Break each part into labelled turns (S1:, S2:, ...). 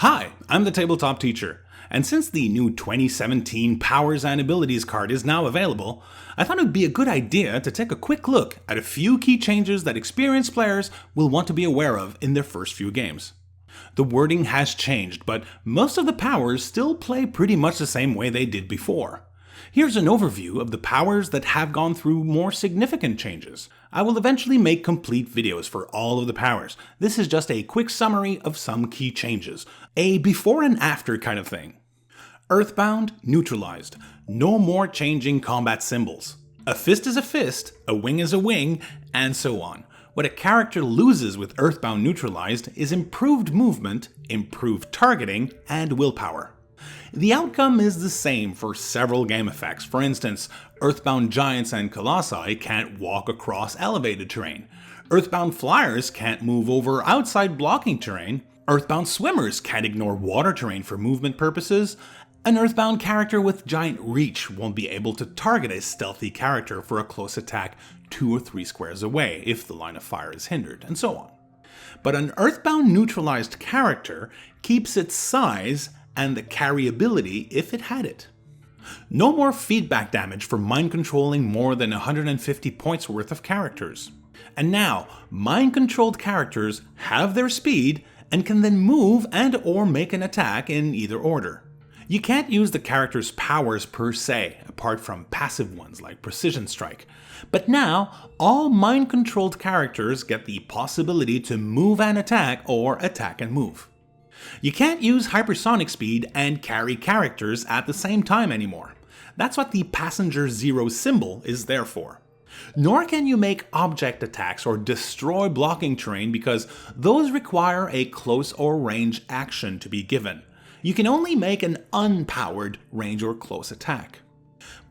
S1: Hi, I'm the Tabletop Teacher, and since the new 2017 Powers and Abilities card is now available, I thought it would be a good idea to take a quick look at a few key changes that experienced players will want to be aware of in their first few games. The wording has changed, but most of the powers still play pretty much the same way they did before. Here's an overview of the powers that have gone through more significant changes. I will eventually make complete videos for all of the powers. This is just a quick summary of some key changes. A before and after kind of thing. Earthbound Neutralized. No more changing combat symbols. A fist is a fist, a wing is a wing, and so on. What a character loses with Earthbound Neutralized is improved movement, improved targeting, and willpower. The outcome is the same for several game effects. For instance, Earthbound Giants and Colossi can't walk across elevated terrain. Earthbound Flyers can't move over outside blocking terrain. Earthbound Swimmers can't ignore water terrain for movement purposes. An Earthbound character with giant reach won't be able to target a stealthy character for a close attack 2 or 3 squares away if the line of fire is hindered, and so on. But an Earthbound Neutralized character keeps its size and the carryability if it had it. No more feedback damage for mind controlling more than 150 points worth of characters. And now, mind controlled characters have their speed and can then move and or make an attack in either order. You can't use the character's powers per se, apart from passive ones like Precision Strike. But now, all mind-controlled characters get the possibility to move and attack or attack and move. You can't use hypersonic speed and carry characters at the same time anymore. That's what the Passenger Zero symbol is there for. Nor can you make object attacks or destroy blocking terrain because those require a close or range action to be given. You can only make an unpowered range or close attack.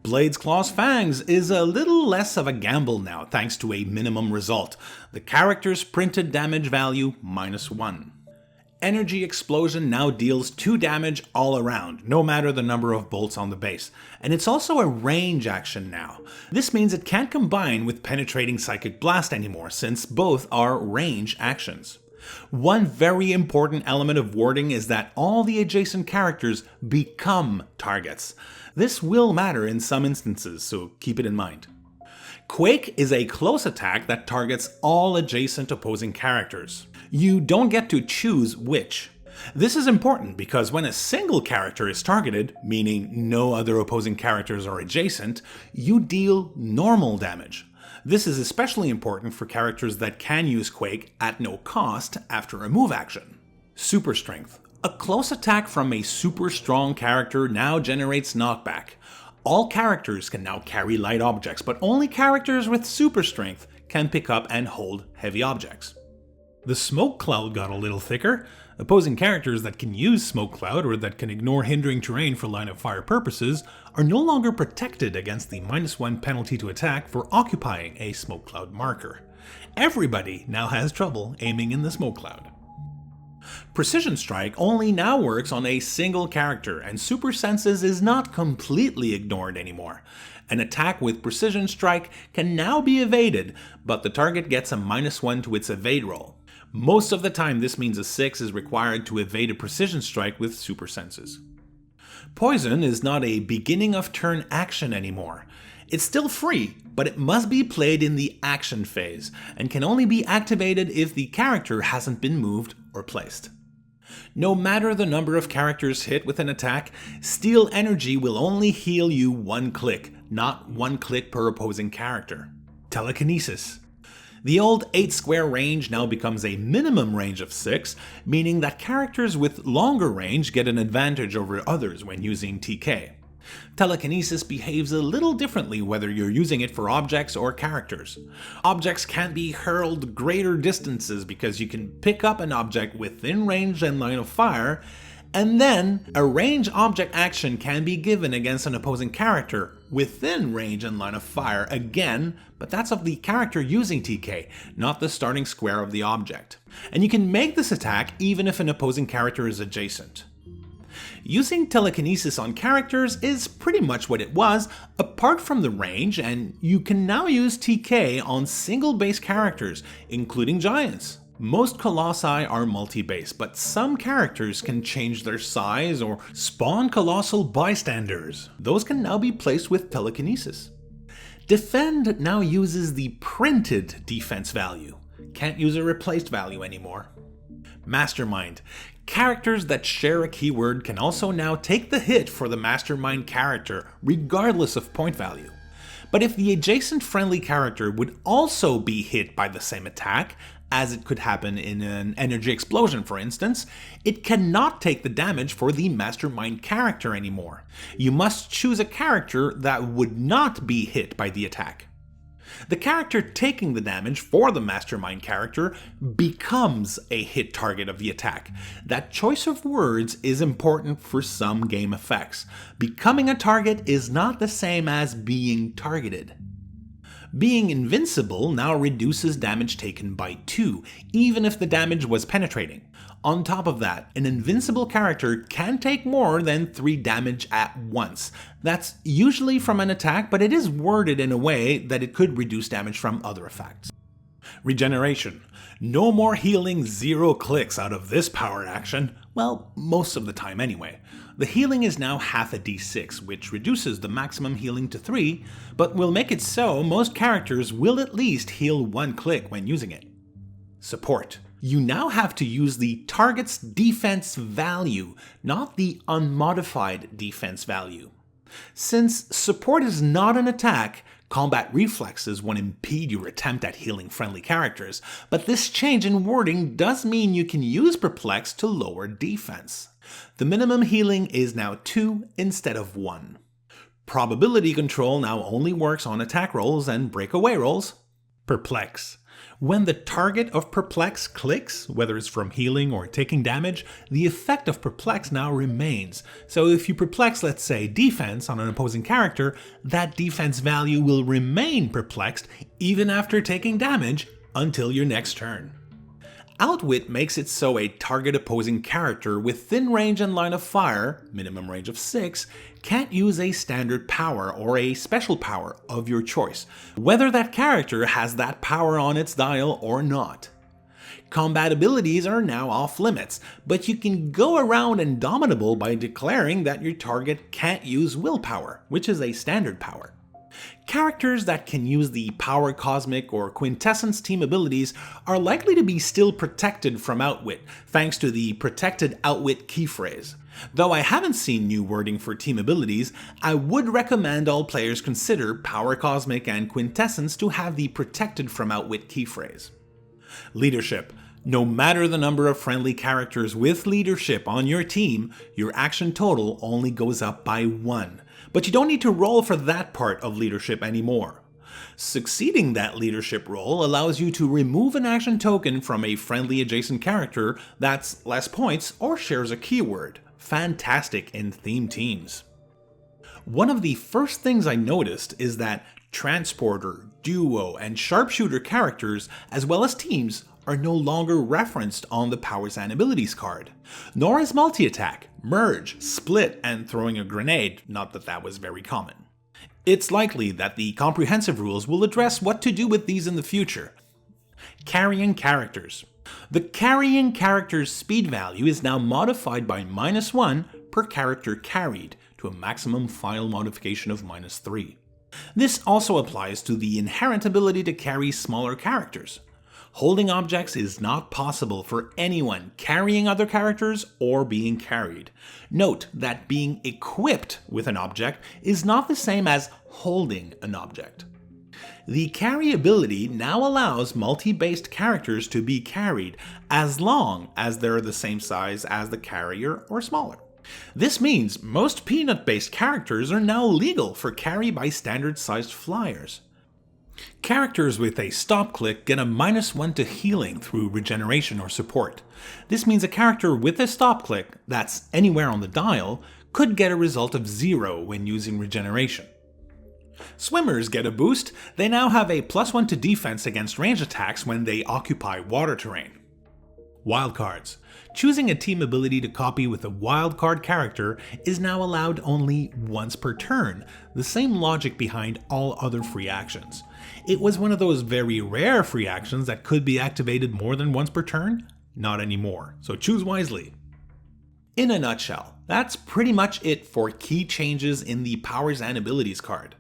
S1: Blades Claws Fangs is a little less of a gamble now thanks to a minimum result. The character's printed damage value -1. Energy Explosion now deals 2 damage all around, no matter the number of bolts on the base. And it's also a range action now. This means it can't combine with Penetrating Psychic Blast anymore, since both are range actions. One very important element of wording is that all the adjacent characters become targets. This will matter in some instances, so keep it in mind. Quake is a close attack that targets all adjacent opposing characters. You don't get to choose which. This is important because when a single character is targeted, meaning no other opposing characters are adjacent, you deal normal damage. This is especially important for characters that can use Quake at no cost after a move action. Super Strength. A close attack from a super strong character now generates knockback. All characters can now carry light objects, but only characters with super strength can pick up and hold heavy objects. The Smoke Cloud got a little thicker. Opposing characters that can use Smoke Cloud or that can ignore hindering terrain for line of fire purposes are no longer protected against the -1 penalty to attack for occupying a Smoke Cloud marker. Everybody now has trouble aiming in the Smoke Cloud. Precision Strike only now works on a single character, and Super Senses is not completely ignored anymore. An attack with Precision Strike can now be evaded, but the target gets a -1 to its evade roll. Most of the time this means a 6 is required to evade a Precision Strike with Super Senses. Poison is not a beginning of turn action anymore. It's still free, but it must be played in the action phase, and can only be activated if the character hasn't been moved or placed. No matter the number of characters hit with an attack, Steal Energy will only heal you 1 click, not 1 click per opposing character. Telekinesis. The old 8 square range now becomes a minimum range of 6, meaning that characters with longer range get an advantage over others when using TK. Telekinesis behaves a little differently whether you're using it for objects or characters. Objects can't be hurled greater distances because you can pick up an object within range and line of fire, and then a range object action can be given against an opposing character within range and line of fire again, but that's of the character using TK, not the starting square of the object. And you can make this attack even if an opposing character is adjacent. Using telekinesis on characters is pretty much what it was, apart from the range, and you can now use TK on single base characters, including giants. Most colossi are multi-base, but some characters can change their size or spawn colossal bystanders. Those can now be placed with Telekinesis. Defend now uses the printed defense value. Can't use a replaced value anymore. Mastermind. Characters that share a keyword can also now take the hit for the Mastermind character, regardless of point value. But if the adjacent friendly character would also be hit by the same attack, as it could happen in an energy explosion for instance, it cannot take the damage for the Mastermind character anymore. You must choose a character that would not be hit by the attack. The character taking the damage for the Mastermind character becomes a hit target of the attack. That choice of words is important for some game effects. Becoming a target is not the same as being targeted. Being invincible now reduces damage taken by 2, even if the damage was penetrating. On top of that, an invincible character can take more than 3 damage at once. That's usually from an attack, but it is worded in a way that it could reduce damage from other effects. Regeneration. No more healing Heroclix out of this power action. Well, most of the time anyway. The healing is now half a d6, which reduces the maximum healing to 3, but will make it so most characters will at least heal 1 click when using it. Support. You now have to use the target's defense value, not the unmodified defense value. Since support is not an attack, combat reflexes won't impede your attempt at healing friendly characters, but this change in wording does mean you can use Perplex to lower defense. The minimum healing is now 2 instead of 1. Probability control now only works on attack rolls and breakaway rolls. Perplex. When the target of Perplex clicks, whether it's from healing or taking damage, the effect of Perplex now remains. So if you perplex, let's say, defense on an opposing character, that defense value will remain perplexed even after taking damage until your next turn. Outwit makes it so a target opposing character with thin range and line of fire, minimum range of 6, can't use a standard power or a special power of your choice, whether that character has that power on its dial or not. Combat abilities are now off limits, but you can go around Indomitable by declaring that your target can't use willpower, which is a standard power. Characters that can use the Power Cosmic or Quintessence team abilities are likely to be still protected from Outwit, thanks to the protected Outwit key phrase. Though I haven't seen new wording for team abilities, I would recommend all players consider Power Cosmic and Quintessence to have the protected from Outwit key phrase. Leadership. No matter the number of friendly characters with leadership on your team, your action total only goes up by 1. But you don't need to roll for that part of leadership anymore. Succeeding that leadership roll allows you to remove an action token from a friendly adjacent character that's less points or shares a keyword. Fantastic in theme teams. One of the first things I noticed is that Transporter, Duo, and Sharpshooter characters, as well as teams, are no longer referenced on the Powers and Abilities card. Nor is multi-attack, merge, split, and throwing a grenade, not that that was very common. It's likely that the comprehensive rules will address what to do with these in the future. Carrying characters. The carrying character's speed value is now modified by -1 per character carried, to a maximum final modification of -3. This also applies to the inherent ability to carry smaller characters. Holding objects is not possible for anyone carrying other characters or being carried. Note that being equipped with an object is not the same as holding an object. The carry ability now allows multi-based characters to be carried as long as they're the same size as the carrier or smaller. This means most peanut-based characters are now legal for carry by standard-sized flyers. Characters with a stop click get a -1 to healing through regeneration or support. This means a character with a stop click, that's anywhere on the dial, could get a result of 0 when using regeneration. Swimmers get a boost. They now have a +1 to defense against range attacks when they occupy water terrain. Wildcards. Choosing a team ability to copy with a wildcard character is now allowed only once per turn, the same logic behind all other free actions. It was one of those very rare free actions that could be activated more than once per turn. Not anymore, so choose wisely. In a nutshell, that's pretty much it for key changes in the Powers and Abilities card.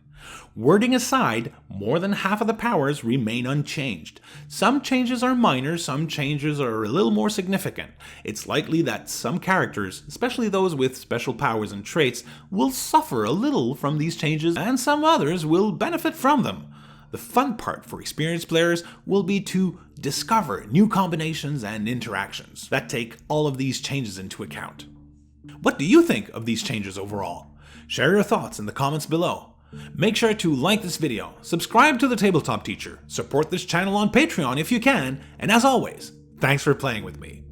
S1: Wording aside, more than half of the powers remain unchanged. Some changes are minor, some changes are a little more significant. It's likely that some characters, especially those with special powers and traits, will suffer a little from these changes, and some others will benefit from them. The fun part for experienced players will be to discover new combinations and interactions that take all of these changes into account. What do you think of these changes overall? Share your thoughts in the comments below. Make sure to like this video, subscribe to the Tabletop Teacher, support this channel on Patreon if you can, and as always, thanks for playing with me.